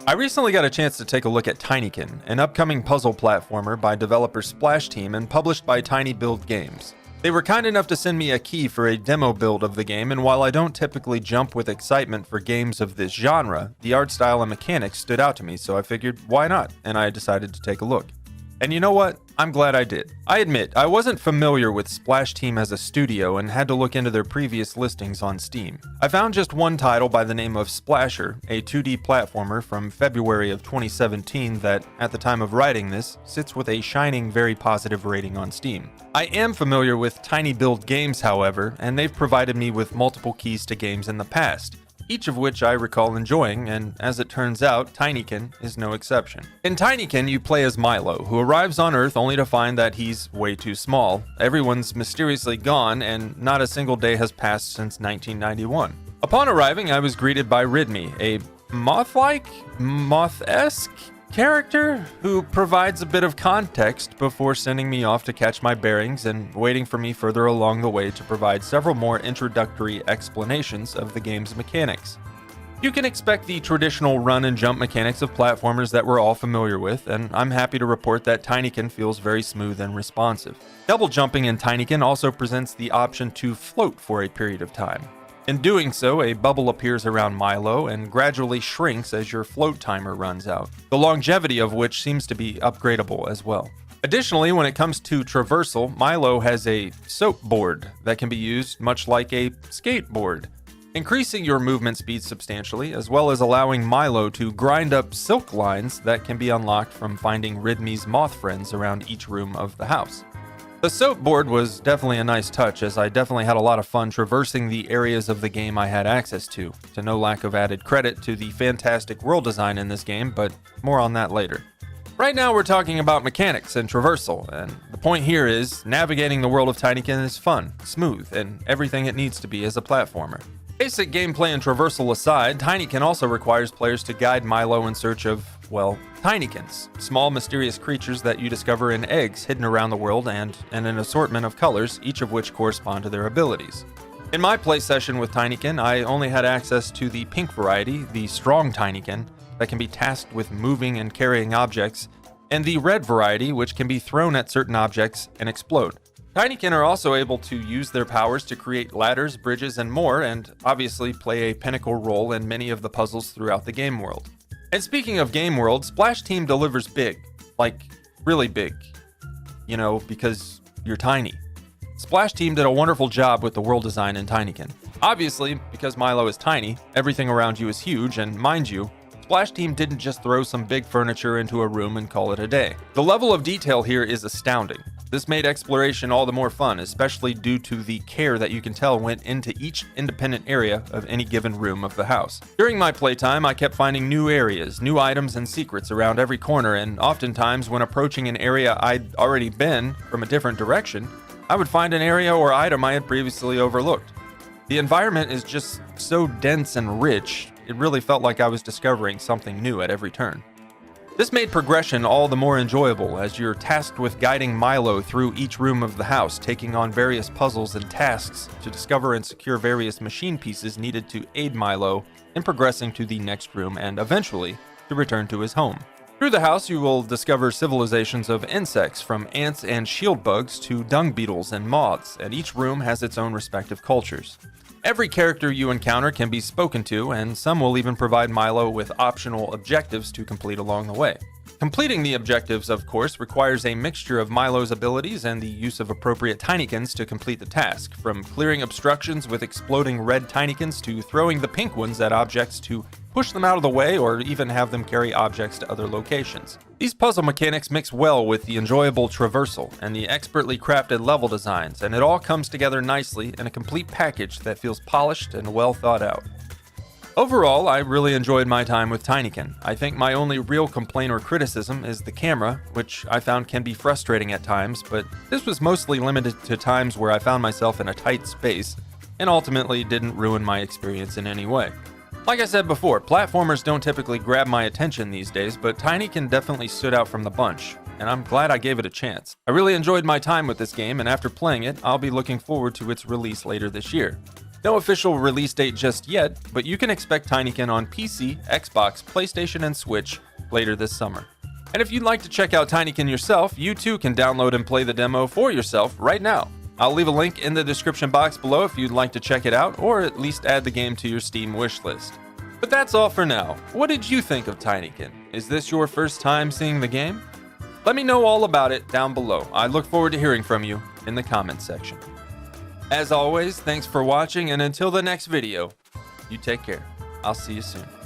I recently got a chance to take a look at Tinykin, an upcoming puzzle platformer by developer Splashteam and published by tinyBuild Games. They were kind enough to send me a key for a demo build of the game, and while I don't typically jump with excitement for games of this genre, the art style and mechanics stood out to me, so I figured, why not? And I decided to take a look. And you know what? I'm glad I did. I admit, I wasn't familiar with Splashteam as a studio and had to look into their previous listings on Steam. I found just one title by the name of Splasher, a 2D platformer from February of 2017 that, at the time of writing this, sits with a shining very positive rating on Steam. I am familiar with tinyBuild Games, however, and they've provided me with multiple keys to games in the past, each of which I recall enjoying, and as it turns out, Tinyken is no exception. In Tinyken, you play as Milo, who arrives on Earth only to find that he's way too small. Everyone's mysteriously gone, and not a single day has passed since 1991. Upon arriving, I was greeted by Ridme, a moth-esque character who provides a bit of context before sending me off to catch my bearings and waiting for me further along the way to provide several more introductory explanations of the game's mechanics. You can expect the traditional run and jump mechanics of platformers that we're all familiar with, and I'm happy to report that Tinyken feels very smooth and responsive. Double jumping in Tinyken also presents the option to float for a period of time. In doing so, a bubble appears around Milo and gradually shrinks as your float timer runs out, the longevity of which seems to be upgradable as well. Additionally, when it comes to traversal, Milo has a soap board that can be used much like a skateboard, increasing your movement speed substantially, as well as allowing Milo to grind up silk lines that can be unlocked from finding Ridme's moth friends around each room of the house. The soap board was definitely a nice touch, as I definitely had a lot of fun traversing the areas of the game I had access to no lack of added credit to the fantastic world design in this game, but more on that later. Right now we're talking about mechanics and traversal, and the point here is navigating the world of Tinyken is fun, smooth, and everything it needs to be as a platformer. Basic gameplay and traversal aside, Tinyken also requires players to guide Milo in search of, well, Tinykins, small mysterious creatures that you discover in eggs hidden around the world and in an assortment of colors, each of which correspond to their abilities. In my play session with Tinyken, I only had access to the pink variety, the strong Tinykin, that can be tasked with moving and carrying objects, and the red variety, which can be thrown at certain objects and explode. Tinykin are also able to use their powers to create ladders, bridges, and more, and obviously play a pinnacle role in many of the puzzles throughout the game world. And speaking of game world, Splashteam delivers big. Like, really big. You know, because you're tiny. Splashteam did a wonderful job with the world design in Tinyken. Obviously, because Milo is tiny, everything around you is huge, and mind you, Splashteam didn't just throw some big furniture into a room and call it a day. The level of detail here is astounding. This made exploration all the more fun, especially due to the care that you can tell went into each independent area of any given room of the house. During my playtime, I kept finding new areas, new items and secrets around every corner, and oftentimes when approaching an area I'd already been from a different direction, I would find an area or item I had previously overlooked. The environment is just so dense and rich, it really felt like I was discovering something new at every turn. This made progression all the more enjoyable, as you're tasked with guiding Milo through each room of the house, taking on various puzzles and tasks to discover and secure various machine pieces needed to aid Milo in progressing to the next room and eventually to return to his home. Through the house, you will discover civilizations of insects, from ants and shield bugs to dung beetles and moths, and each room has its own respective cultures. Every character you encounter can be spoken to, and some will even provide Milo with optional objectives to complete along the way. Completing the objectives, of course, requires a mixture of Milo's abilities and the use of appropriate Tinykins to complete the task, from clearing obstructions with exploding red Tinykins to throwing the pink ones at objects to push them out of the way or even have them carry objects to other locations. These puzzle mechanics mix well with the enjoyable traversal and the expertly crafted level designs, and it all comes together nicely in a complete package that feels polished and well thought out. Overall, I really enjoyed my time with Tinyken. I think my only real complaint or criticism is the camera, which I found can be frustrating at times, but this was mostly limited to times where I found myself in a tight space and ultimately didn't ruin my experience in any way. Like I said before, platformers don't typically grab my attention these days, but Tinyken definitely stood out from the bunch, and I'm glad I gave it a chance. I really enjoyed my time with this game, and after playing it, I'll be looking forward to its release later this year. No official release date just yet, but you can expect Tinykin on PC, Xbox, PlayStation, and Switch later this summer. And if you'd like to check out Tinykin yourself, you too can download and play the demo for yourself right now. I'll leave a link in the description box below if you'd like to check it out, or at least add the game to your Steam wishlist. But that's all for now. What did you think of Tinykin? Is this your first time seeing the game? Let me know all about it down below. I look forward to hearing from you in the comments section. As always, thanks for watching, and until the next video, you take care. I'll see you soon.